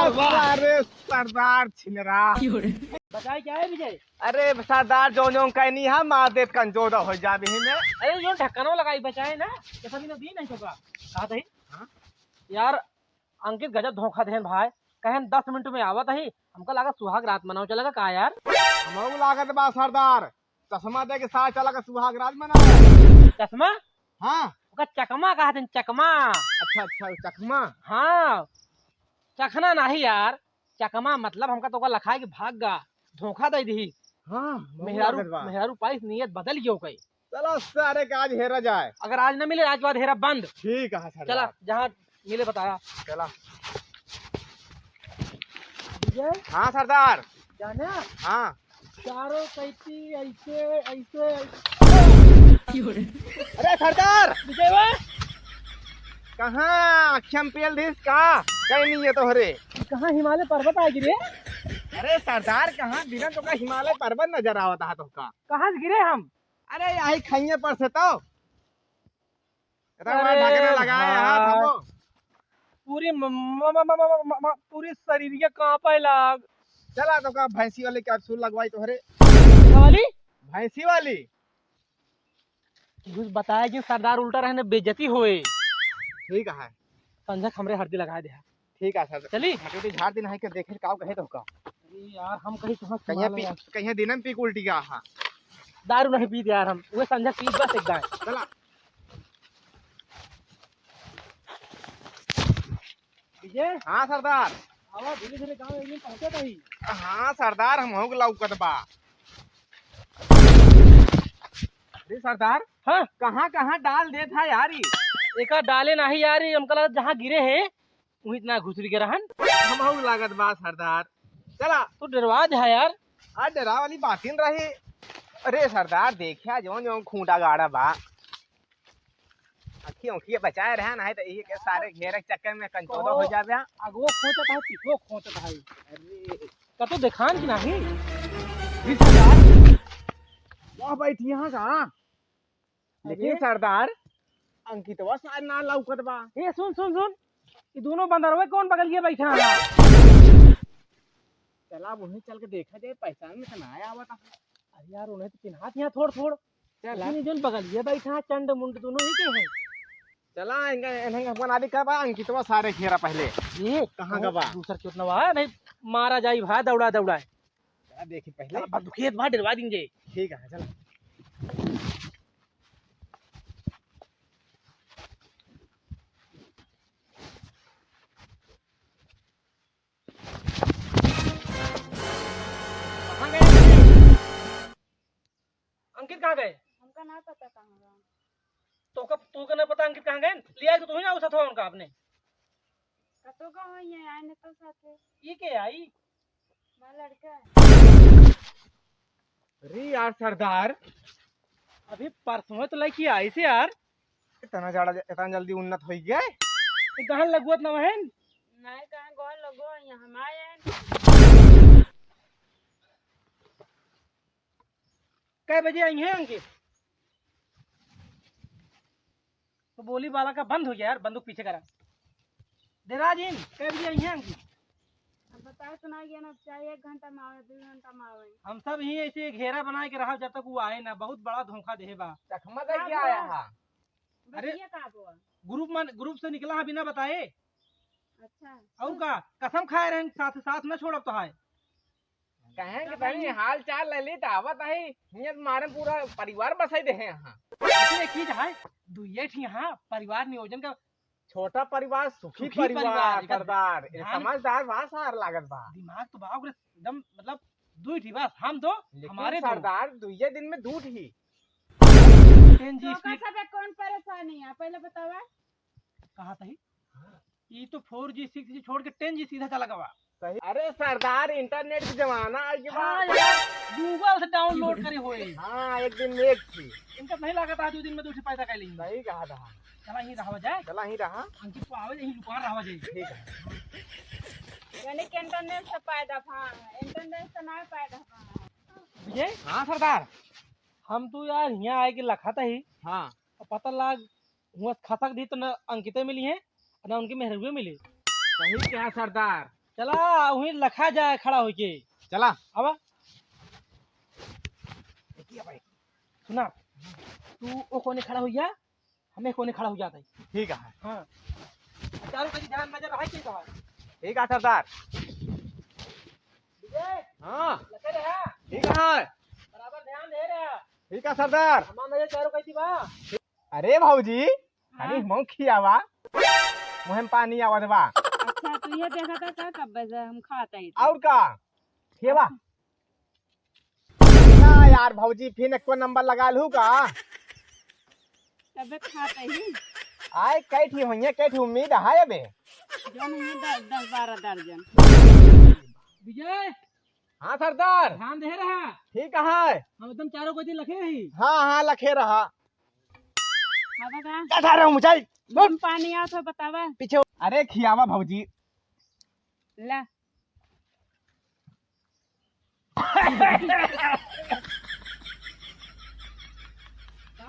अरे सरदार छिलरा बताए क्या है विजय? अरे सरदार जो जो कहनी है मार दे कंजोर हो जाबे ही में। अरे जो ढक्कनों लगाई बचाए ना जैसा भी दी नहीं होगा कहा था हाँ? यार अंकित गजब धोखा देन भाई कहन 10 मिनट में आवत ही हमको लगा सुहाग रात मनाओ चलेगा कहा यार हमको लागत बा सरदार चश्मा दे के साथ चला के सुहाग रात मना। चश्मा हाँ उसका चकमा कहा थे चकमा। अच्छा अच्छा चकमा। हाँ चखना नहीं यार चकमा मतलब हमका तो लखा है कि भाग गा धोखा दे दी हाँ मेहरारू मेहरारू पाइस नियत बदल गयो कई। चलो सारे का आज हेरा जाए। अगर आज न मिले आज के बाद हेरा बंद। ठीक है सरदार। चला जहाँ मिले बताया चला। विजय हाँ सरदार। जाना हाँ चारों कैसी ऐसे ऐसे अरे सरदार विजय वाह कहाँ चैंपियन दिस का कहीं नहीं है तो हरे। कहाँ हिमालय पर्वत आ गिरे? अरे सरदार कहाँ बिना तो का हिमालय पर्वत नजर आवता है तो का। कहाँ से गिरे हम? अरे यही खइये पर से तो अरे ढकने लगाए हाथ भाई। हमो। पूरी पूरी शरीर कांपे लाग। चला तो का भैंसी वाले कैप्सूल लगवाई तो हरे। वाली भैंसी वाली कुछ बताया कि सरदार उल्टा रहने बेइज्जती होए ठीक है। संजय हमरे हरदी लगा दे। ठीक है सर चली हटोटी झाड़ दिन है के देखे काव कहे तो का अरे यार हम कहीं कहाँ कहीं दिनम पी उल्टी का हां दारू नहीं पी यार हम वो संजय पी बस एकदम। चला। विजय हाँ सरदार। आवा धीरे धीरे गांव में पहुंचे कहीं। हाँ सरदार हम हो लौकत बा। अरे सरदार हाँ कहाँ कहाँ डाल दे था यार एक डाले नहीं यार हमको लगा जहाँ गिरे हैं वहीं इतना घुसरी के रहन। हम हो लागत बा सरदार। चला तो डरवाज है यार। आज डरा वाली बात रही। अरे सरदार देखिया जो जो खूंटा गाड़ा बा अखी उखी बचाए रहे ना है तो ये के सारे घेरे के चक्कर में कंचोदा हो जाबे। अगो खोचत है पिछो खोचत है। अरे कतो देखान की नहीं सरदार वाह बैठी यहाँ का लेकिन अरे। सरदार अंकितवा शायद ना लौकत बा। ए सुन सुन सुन ये दोनों बंदरवे कौन बगल के बैठा है? चला वहीं चल के देखा जाए पहचान में तो ना आया आवता। अरे यार उन्हें तो चिन्हात यहाँ थोड़ थोड़ चला जो बगल ये बैठा है चंड मुंड दोनों ही के हैं। चला इन्हें बना दी का बा अंकितवा सारे घेरा पहले ये कहाँ का बा दूसरा कितना बा नहीं मारा जाई भाई दौड़ा दौड़ा चला देखी पहले बंदूकियत भाई डरवा देंगे। ठीक है चला। कहाँ गए अंकित? कहाँ गए? हमका ना पता कहाँ गया। तो का नहीं पता अंकित कहाँ गए? लिया तो तू ही ना उसा था उनका आपने कतो का हो ये आने तो साथे ये के आई मैं लड़का है। अरे यार सरदार अभी परसों तो लड़की आई से यार इतना जल्दी उन्नत हो गया। गहन लगुत ना है नहीं कहाँ गोल लगो यहाँ हमारे कै बजे आई है अंकित? तो बोली वाला का बंद हो गया यार बंदूक पीछे करा देराज इन कै बजे आई है अंकित? अब बता सुना गया ना चाहे 1 घंटा में आवे 2 घंटा में आवे। हम सब ही ऐसे घेरा बना के रहा जब तक वो आए ना बहुत बड़ा धोखा दे बा। चकमा दे क्या आया है। अरे ये कहाँ हुआ? ग्रुप से निकला है बिना बताए अच्छा और का कसम खाए रहे साथ साथ न छोड़ब तो है कहें कि तनी हाल चाल ले ली तो आवत है हियत मारे पूरा परिवार बसाई दे हैं यहाँ। ऐसे एक चीज है दुइये ठी यहाँ परिवार नियोजन का छोटा परिवार सुखी सुखी परिवार परिवार, सरदार ध्यान- समझदार बा सार लागत बा। दिमाग तो बाप रे एकदम मतलब दुई ठी बस हम दो लेकिन हमारे दो सरदार दुइये दिन में दूध ही 10 जी तो का स्पीड सब कौन परेशानी है पहले बतावा। कहा था ये तो 4G 6G छोड़ के 10G सीधा चला गवा। सही। अरे सरदार इंटरनेट की जमाना आज के हाँ बाद। यार गूगल से डाउनलोड करे हुए हाँ एक दिन में एक थी। इनका नहीं लागत आज 2 दिन में दूसरी पैसा कर लेंगे। सही कहा था। चला ही रहा जाए चला ही रहा। अंकित को आवे यही दुकान रहा जाए। ठीक है। यानी कि इंटरनेट से फायदा फा इंटरनेट से ना फायदा फा। विजय हाँ सरदार। हम तो यार यहाँ आए के लखा था ही हाँ और पता लाग हुआ खसक दी तो न अंकिते मिली है न उनकी मेहरबी मिली। सही क्या सरदार। चला वहीं लखा जाए खड़ा होके। चला अब सुना, तू ओ कोने खड़ा हो जा, हमें कोने खड़ा हो जाता है। ठीक है। हाँ चारों कहीं ध्यान नजर रहा कि कहा ठीक है सरदार। विजय हाँ लखे रहा, ठीक है। बराबर ध्यान दे रहा। ठीक है सरदार। हमारा नजर चारों कहीं बा। अरे भाऊजी हाँ? अरे मौक खियावा मुहम पानी आवत बा। अच्छा तू ये देखा था का कब बजे हम खाता ही और का खियावा ना यार भाऊजी फिर एक नंबर लगा लू का। तबे खाता ही आए कैठी होइए कैठी उम्मीद है अबे। जो नहीं 10-12 दर्जन। विजय हाँ सरदार। ध्यान दे रहा, ठीक है। हम एकदम चारों कोई लखे ही। हाँ हाँ लखे रहा। हाँ बता क्या खा रहा हूँ मुझे हम पानी आओ तो बतावा पीछे। अरे खियावा भाऊजी। ला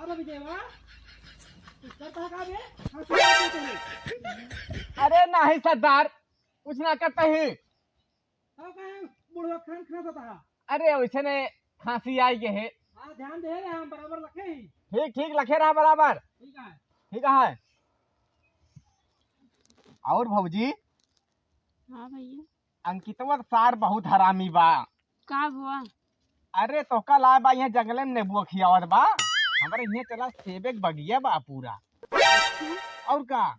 विजय वाह अरे नहीं सरदार कुछ ना करता ही। बुढ़वा खान खाता था। अरे वैसे ने खांसी आई के है। हाँ ध्यान दे रहे हम बराबर लखे ही। ठीक ठीक लखे रहा बराबर। ठीक है। ठीक है। और भाऊजी हाँ भैया अंकितवा सार बहुत हरामी बा। का हुआ? अरे तो का लाए बा यहाँ जंगले में नेबुआ खियावत बा। हमारे यहाँ चला सेबे के बगिया बा पूरा। और का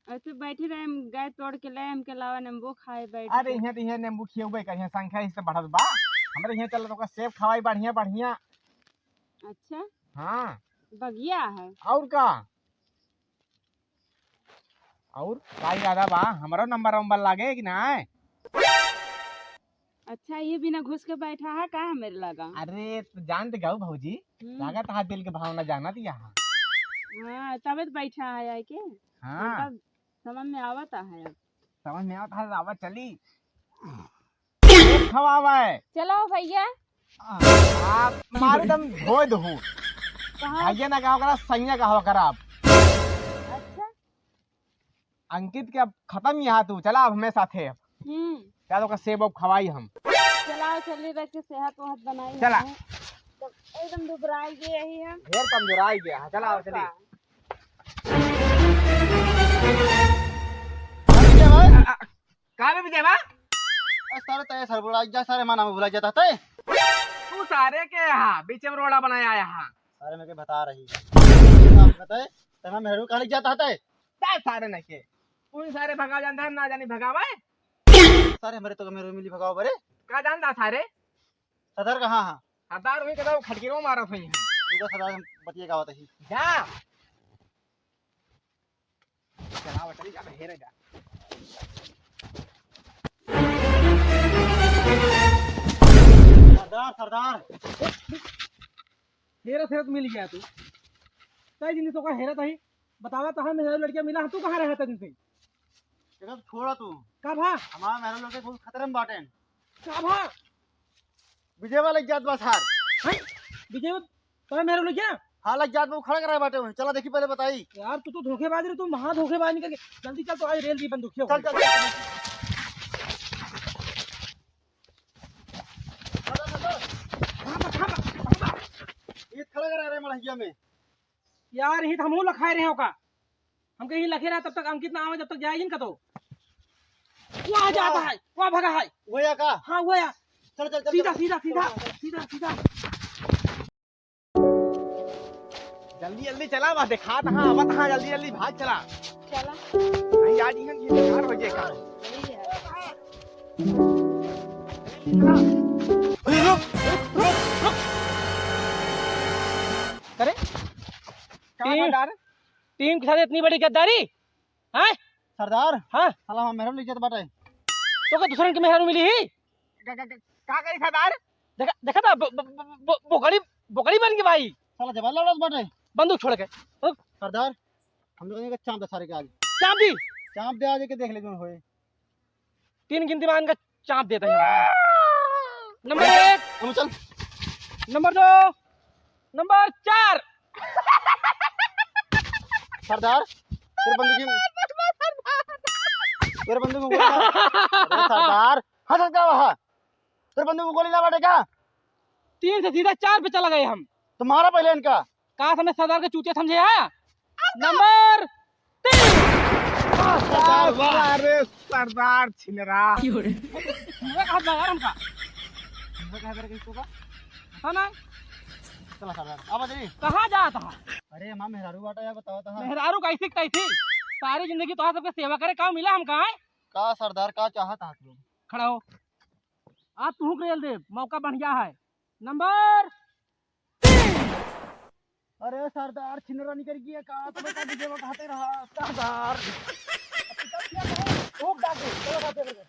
ऐसे बैठे रहे हम गाय तोड़ के लाए हमके लावा नींबू खाए बैठ अरे यहाँ तो यहाँ नींबू खियबे कर यहाँ संख्या इससे बढ़त बा। हमारे यहाँ चला तो का सेब खवाई बढ़िया बढ़िया। अच्छा हाँ बगिया है। और का और का इरादा बा हमारा नंबर वंबर लागे कि ना। अच्छा ये बिना घुस के बैठा है का मेरे लगा। अरे तो जानते गाओ भाऊजी लागत हाथ दिल के भावना जाना दिया। हाँ तबे तो बैठा है आई के। हाँ तब समझ में आवता है अब। समझ में आता है रावत चली खवावे। चलो भैया आप मारे दम धोए दहू कहाँ? भैया ना कहो करा सैया कहो करा आप। अच्छा अंकित के अब खत्म यहाँ तू चला अब हमें साथे अब क्या तो का सेब अब खवाई हम। चलाओ चली रख के सेहत वहत बनाई चला। है। तो एकदम दुबराई गई यही है। ढेर कमजोर आई गया चला अब चली। कहाँ में विजय बा सारे तय सर बुला जा सारे माना में बुला जाता है। तू सारे के यहाँ बीच में रोड़ा बनाया यहाँ। सारे में के बता रही नाम बताए तना मेहरू काली जाता है। क्या सारे नहीं के कौन सारे भगा जानता है ना जानी भगावे। सारे हमारे तो मेरे मिली भगाओ बरे क्या जानता सारे सदर कहाँ हाँ सरदार हुई कदम खटकीरों मारा हुई है। दूसरा सदर बतिए गावत ही जा चला चली जा हेरे जा। सरदार सरदार हेरा सेहत मिल गया तू कई दिन तो का हेरा ही बतावा कहाँ मेरा लड़किया मिला तू कहाँ रहा था दिन से जगह छोड़ा तू का भा हमारा मेरे लोग बहुत खतरे में बाटे का भा विजय वाला जात बस हार विजय तो मेरा लड़किया हाँ लग जात वो खड़ा कराए बाटे हुए चला देखी पहले बताई यार तू तो धोखेबाज रे, तू महा धोखेबाज निकल के जल्दी चल तो आज रेल दी बंदूक चल चल ये खड़ा करा रहे मलहिया में यार ही हमहू लखाए रहे हो का हम कहीं लखे रहा तब तक अंकित ना आवे जब तक जाए का तो वहाँ जाता है वहाँ भगा है। वो या का हाँ वो यार चल चल चल सीधा सीधा सीधा सीधा सीधा जल्दी जल्दी चला बस दिखा कहाँ आवत कहाँ जल्दी जल्दी भाग चला। चला नहीं आज यहाँ ये बेकार हो जाए काम। यही है। करे क्या सरदार टीम के साथ इतनी बड़ी गद्दारी हैं। सरदार हाँ साला हम मेरे लिए जात बाटे तो का दूसरे के मेहरारू मिली ही क्या करी सरदार देखा देखा था बोकड़ी बोकड़ी बन के भाई साला जवान लौड़त बाटे बंदूक छोड़ के सरदार हम लोग का चांप दे सारे के आज चाप दी चांप दे आज के देख ले जो होए 3 गिनती मान का चाप देता है। नंबर 1 हम चल नंबर 2 नंबर 4 सरदार तेरे बंदूक तेरे बंदूक में गोली अरे सरदार हंस क्या वहाँ तेरे बंदूक में गोली ना बाटे क्या 3 से सीधा 4 पे चला गए हम। तुम्हारा पहले इनका कहा हमने सरदार के चूतिया समझे है। नंबर 3। अरे सरदार छिलरा कहा था यार हमका था ना। चला सरदार अब जी कहाँ जाता था अरे मां मेहरारू बाटा यार बताओ तो मेहरारू कैसी कैसी सारी जिंदगी तो सबके सेवा करे काम मिला हमका है। का सरदार का चाहत हाथ लोग खड़ा हो आप तू रेल दे मौका बढ़िया है। नंबर 3। अरे सरदार छिनरा निकल गया का तो बता दीजिए वो कहते रहा सरदार अब तो क्या कहो? खूब डाके चलो बातें करो।